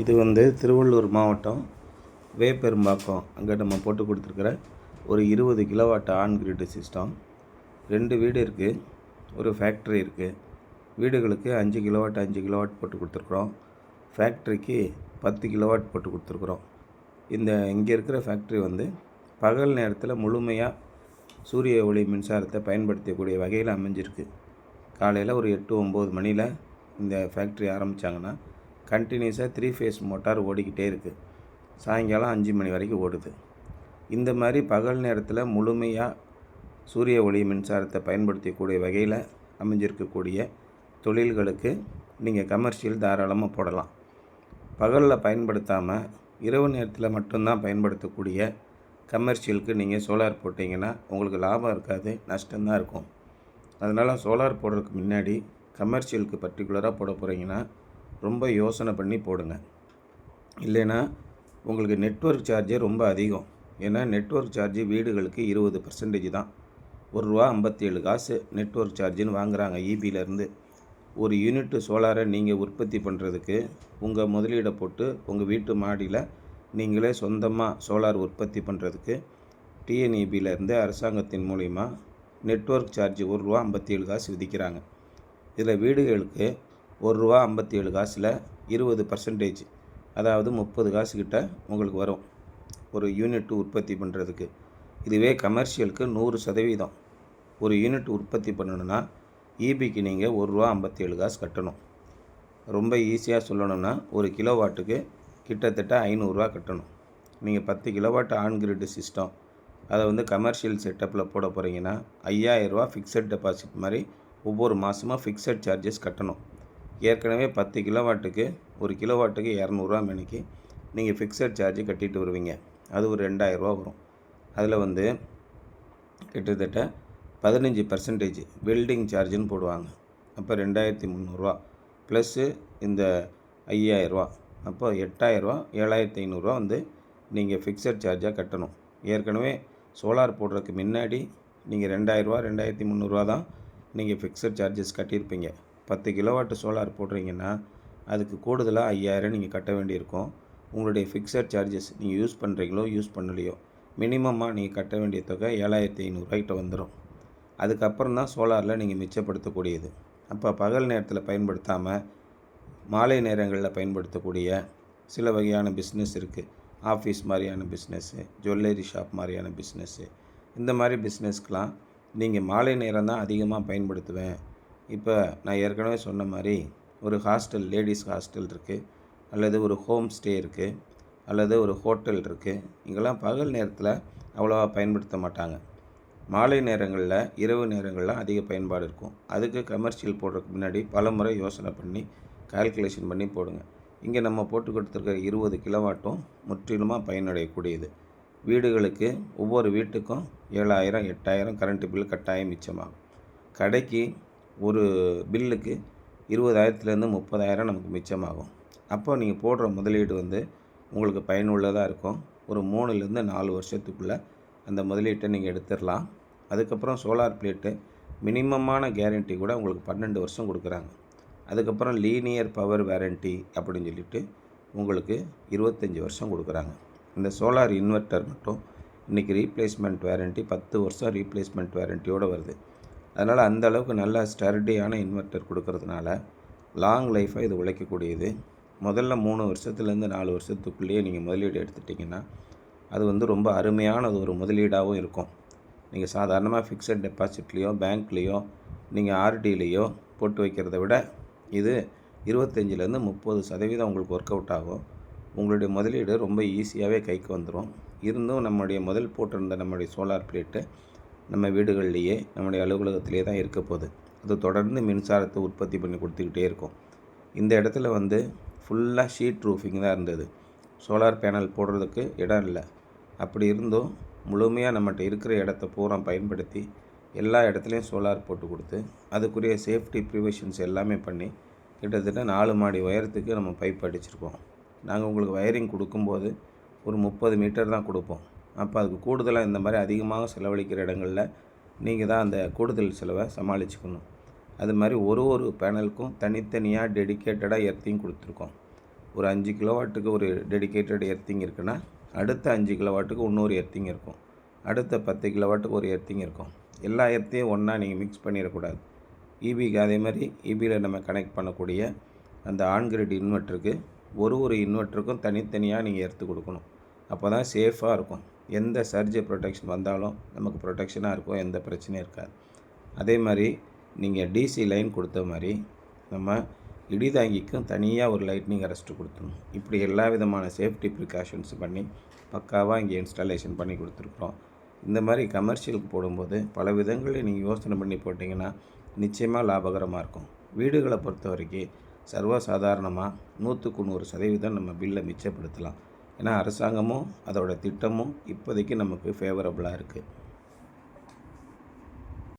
இது திருவள்ளூர் மாவட்டம் வேப்பெரும்பாக்கம் அங்கே நம்ம போட்டு கொடுத்துருக்குற ஒரு 20 கிலோவாட் ஆன் கிரிட் சிஸ்டம். 2 வீடு இருக்குது, ஒரு ஃபேக்ட்ரி இருக்குது. வீடுகளுக்கு 5 கிலோவாட் 5 கிலோவாட் போட்டு கொடுத்துருக்குறோம். ஃபேக்ட்ரிக்கு 10 கிலோவாட் போட்டு கொடுத்துருக்குறோம். இங்கே இருக்கிற ஃபேக்ட்ரி பகல் நேரத்தில் முழுமையாக சூரிய ஒளி மின்சாரத்தை பயன்படுத்தக்கூடிய வகையில் அமைஞ்சிருக்கு. காலையில் ஒரு 8-9 மணியில் இந்த ஃபேக்ட்ரி ஆரம்பித்தாங்கன்னா கண்டினியூஸாக 3 ஃபேஸ் மோட்டார் ஓடிக்கிட்டே இருக்குது. சாயங்காலம் 5 மணி வரைக்கும் ஓடுது. இந்த மாதிரி பகல் நேரத்தில் முழுமையாக சூரிய ஒளி மின்சாரத்தை பயன்படுத்தக்கூடிய வகையில் அமைஞ்சிருக்கக்கூடிய தொழில்களுக்கு நீங்கள் கமர்ஷியல் தாராளமாக போடலாம். பகலில் பயன்படுத்தாமல் இரவு நேரத்தில் மட்டும்தான் பயன்படுத்தக்கூடிய கமர்ஷியலுக்கு நீங்கள் சோலார் போட்டிங்கன்னா உங்களுக்கு லாபம் இருக்காது, நஷ்டம்தான் இருக்கும். அதனால் சோலார் போடுறதுக்கு முன்னாடி கமர்ஷியலுக்கு பர்டிகுலராக போட போகிறீங்கன்னா ரொம்ப யோசனை பண்ணி போடுங்க. இல்லைன்னா உங்களுக்கு நெட்வொர்க் சார்ஜே ரொம்ப அதிகம். ஏன்னா நெட்வொர்க் சார்ஜு வீடுகளுக்கு 20% தான். ₹1.57 நெட்வொர்க் சார்ஜுன்னு வாங்குகிறாங்க ஈபியிலேருந்து. ஒரு யூனிட்டு சோலாரை நீங்கள் உற்பத்தி பண்ணுறதுக்கு உங்கள் முதலீடை போட்டு உங்கள் வீட்டு மாடியில் நீங்களே சொந்தமாக சோலார் உற்பத்தி பண்ணுறதுக்கு டிஎன்இபியிலேருந்து அரசாங்கத்தின் மூலிமா நெட்வொர்க் சார்ஜ் ₹1.57 விதிக்கிறாங்க. இதில் வீடுகளுக்கு ₹1.57 20%, அதாவது 30 காசு கிட்ட உங்களுக்கு வரும் ஒரு யூனிட் உற்பத்தி பண்ணுறதுக்கு. இதுவே கமர்ஷியலுக்கு 100%. ஒரு யூனிட் உற்பத்தி பண்ணணுன்னா ஈபிக்கு நீங்கள் ₹1.57 கட்டணும். ரொம்ப ஈஸியாக சொல்லணும்னா ஒரு கிலோவாட்டுக்கு கிட்டத்தட்ட ₹500 கட்டணும். நீங்கள் 10 கிலோவாட் ஆன் கிரிட் சிஸ்டம் அதை கமர்ஷியல் செட்டப்பில் போட போகிறீங்கன்னா ₹5000 ஃபிக்ஸட் டெபாசிட் மாதிரி ஒவ்வொரு மாதமும் ஃபிக்ஸட் சார்ஜஸ் கட்டணும். ஏற்கனவே 10 கிலோவாட்டுக்கு ஒரு கிலோவாட்டுக்கு ₹200 மணிக்கு நீங்கள் ஃபிக்ஸட் சார்ஜ் கட்டிட்டு வருவீங்க. அது ஒரு ₹2000 வரும். அதில் கிட்டத்தட்ட 15% வெல்டிங் சார்ஜுன்னு போடுவாங்க. அப்போ ₹2300 ப்ளஸ்ஸு இந்த ₹5000, அப்போ ₹8000 ₹7500 நீங்கள் ஃபிக்ஸட் சார்ஜாக கட்டணும். ஏற்கனவே சோலார் போடுறதுக்கு முன்னாடி நீங்கள் ₹2000 ₹2300 தான் நீங்கள் ஃபிக்ஸட் சார்ஜஸ் கட்டியிருப்பீங்க. 10 கிலோவாட் சோலார் போடுறீங்கன்னா அதுக்கு கூடுதலாக ₹5000 நீங்கள் கட்ட வேண்டியிருக்கும். உங்களுடைய ஃபிக்ஸட் சார்ஜஸ் நீங்கள் யூஸ் பண்ணுறீங்களோ யூஸ் பண்ணலையோ மினிமமாக நீங்கள் கட்ட வேண்டிய தொகை ₹7500 வந்துடும். அதுக்கப்புறம் தான் சோலாரில் நீங்கள் மிச்சப்படுத்தக்கூடியது. அப்போ பகல் நேரத்தில் பயன்படுத்தாமல் மாலை நேரங்களில் பயன்படுத்தக்கூடிய சில வகையான பிஸ்னஸ் இருக்குது. ஆஃபீஸ் மாதிரியான பிஸ்னஸ்ஸு, ஜுவல்லரி ஷாப் மாதிரியான பிஸ்னஸ்ஸு, இந்த மாதிரி பிஸ்னஸ்க்கெலாம் நீங்கள் மாலை நேரம் தான் அதிகமாக பயன்படுத்துவேன். இப்போ நான் ஏற்கனவே சொன்ன மாதிரி ஒரு ஹாஸ்டல், லேடிஸ் ஹாஸ்டல் இருக்குது, அல்லது ஒரு ஹோம் ஸ்டே இருக்குது, அல்லது ஒரு ஹோட்டல் இருக்குது. இங்கெல்லாம் பகல் நேரத்தில் அவ்வளோவா பயன்படுத்த மாட்டாங்க. மாலை நேரங்களில் இரவு நேரங்களில் அதிக பயன்பாடு இருக்கும். அதுக்கு கமர்ஷியல் போடுறதுக்கு முன்னாடி பல முறை யோசனை பண்ணி கால்குலேஷன் பண்ணி போடுங்க. இங்கே நம்ம போட்டு கொடுத்துருக்க 20 கிலோவாட்டும் முற்றிலுமாக பயனடையக்கூடியது. வீடுகளுக்கு ஒவ்வொரு வீட்டுக்கும் 7000 8000 கரண்ட்டு பில் கட்டாயம் மிச்சமாகும். கடைக்கு ஒரு பில்லுக்கு 20000லேருந்து 30000 நமக்கு மிச்சமாகும். அப்போ நீங்கள் போடுற முதலீடு உங்களுக்கு பயனுள்ளதாக இருக்கும். ஒரு 3லேருந்து 4 வருஷத்துக்குள்ளே அந்த முதலீட்டை நீங்கள் எடுத்துடலாம். அதுக்கப்புறம் சோலார் பிளேட்டு மினிமமான கேரண்டி கூட உங்களுக்கு 12 வருஷம் கொடுக்குறாங்க. அதுக்கப்புறம் லீனியர் பவர் வேரண்டி அப்படின்னு சொல்லிட்டு உங்களுக்கு 25 வருஷம் கொடுக்குறாங்க. இந்த சோலார் இன்வெர்ட்டர் மட்டும் இன்றைக்கி ரீப்ளேஸ்மெண்ட் வேரண்டி 10 வருஷம் ரீப்ளேஸ்மெண்ட் வேரண்டியோடு வருது. அதனால் அந்த அளவுக்கு நல்ல ஸ்டர்டியான இன்வெர்ட்டர் கொடுக்கறதுனால லாங் லைஃபாக இது உழைக்கக்கூடியது. முதல்ல 3 வருஷத்துலேருந்து 4 வருஷத்துக்குள்ளேயே நீங்கள் முதலீடு எடுத்துட்டிங்கன்னா அது ரொம்ப அருமையானது ஒரு முதலீடாகவும் இருக்கும். நீங்கள் சாதாரணமாக ஃபிக்ஸட் டெபாசிட்லேயோ பேங்க்லேயோ நீங்கள் ஆர்டிலேயோ போட்டு வைக்கிறத விட இது 25லேருந்து 30% உங்களுக்கு ஒர்க் அவுட் ஆகும். உங்களுடைய முதலீடு ரொம்ப ஈஸியாகவே கைக்கு வந்துடும். இருந்தும் நம்முடைய முதல் போட்டிருந்த நம்முடைய சோலார் பிளேட்டு நம்ம வீடுகள்லேயே நம்முடைய அலுவலகத்திலே தான் இருக்க போகுது. அது தொடர்ந்து மின்சாரத்தை உற்பத்தி பண்ணி கொடுத்துக்கிட்டே இருக்கும். இந்த இடத்துல ஃபுல்லாக ஷீட் ரூஃபிங் தான் இருந்தது. சோலார் பேனல் போடுறதுக்கு இடம் இல்லை. அப்படி இருந்தும் முழுமையாக நம்மகிட்ட இருக்கிற இடத்த பூரா பயன்படுத்தி எல்லா இடத்துலையும் சோலார் போட்டு கொடுத்து அதுக்குரிய சேஃப்டி ப்ரிவெஷன்ஸ் எல்லாமே பண்ணி கிட்டத்தட்ட 4 மாடி உயரத்துக்கு நம்ம பைப் அடிச்சிருக்கோம். நாங்கள் உங்களுக்கு வயரிங் கொடுக்கும்போது ஒரு 30 மீட்டர் தான் கொடுப்போம். அப்போ அதுக்கு கூடுதலாக இந்த மாதிரி அதிகமாக செலவழிக்கிற இடங்களில் நீங்கள் தான் அந்த கூடுதல் செலவை சமாளிச்சுக்கணும். அது மாதிரி ஒரு பேனலுக்கும் தனித்தனியாக டெடிக்கேட்டடாக எர்த்திங் கொடுத்துருக்கோம். ஒரு 5 கிலோவாட்டுக்கு ஒரு டெடிகேட்டட் எர்த்திங் இருக்குன்னா அடுத்த 5 கிலோவாட்டுக்கு இன்னொரு எர்த்திங் இருக்கும். அடுத்த 10 கிலோவாட்டுக்கு ஒரு எர்த்திங் இருக்கும். எல்லா எர்த்தையும் ஒன்றா நீங்கள் மிக்ஸ் பண்ணிடக்கூடாது. ஈபிக்கு அதே மாதிரி ஈபியில் நம்ம கனெக்ட் பண்ணக்கூடிய அந்த ஆன் கிரிட் இன்வெர்ட்டருக்கு ஒரு இன்வெர்ட்டருக்கும் தனித்தனியாக நீங்கள் எர்த்து கொடுக்கணும். அப்போ தான் சேஃபாக இருக்கும். எந்த சர்ஜ் ப்ரொடெக்ஷன் வந்தாலும் நமக்கு ப்ரொடெக்ஷனாக இருக்கும், எந்த பிரச்சனையும் இருக்காது. அதே மாதிரி நீங்கள் டிசி லைன் கொடுத்த மாதிரி நம்ம இடிதாங்கிக்கும் தனியாக ஒரு லைட்னிங் அரெஸ்ட்டு கொடுத்துடணும். இப்படி எல்லா விதமான சேஃப்டி ப்ரிகாஷன்ஸ் பண்ணி பக்காவாக இங்கே இன்ஸ்டாலேஷன் பண்ணி கொடுத்துருக்குறோம். இந்த மாதிரி கமர்ஷியலுக்கு போடும்போது பல விதங்களில் நீங்கள் யோசனை பண்ணி போட்டிங்கன்னா நிச்சயமாக லாபகரமாக இருக்கும். வீடுகளை பொறுத்த வரைக்கும் சர்வசாதாரணமாக 100க்கு 100% நம்ம பில்லை மிச்சப்படுத்தலாம். ஏன்னா அரசாங்கமும் அதோட திட்டமும் இப்போதைக்கு நமக்கு ஃபேவரபுளாக இருக்குது.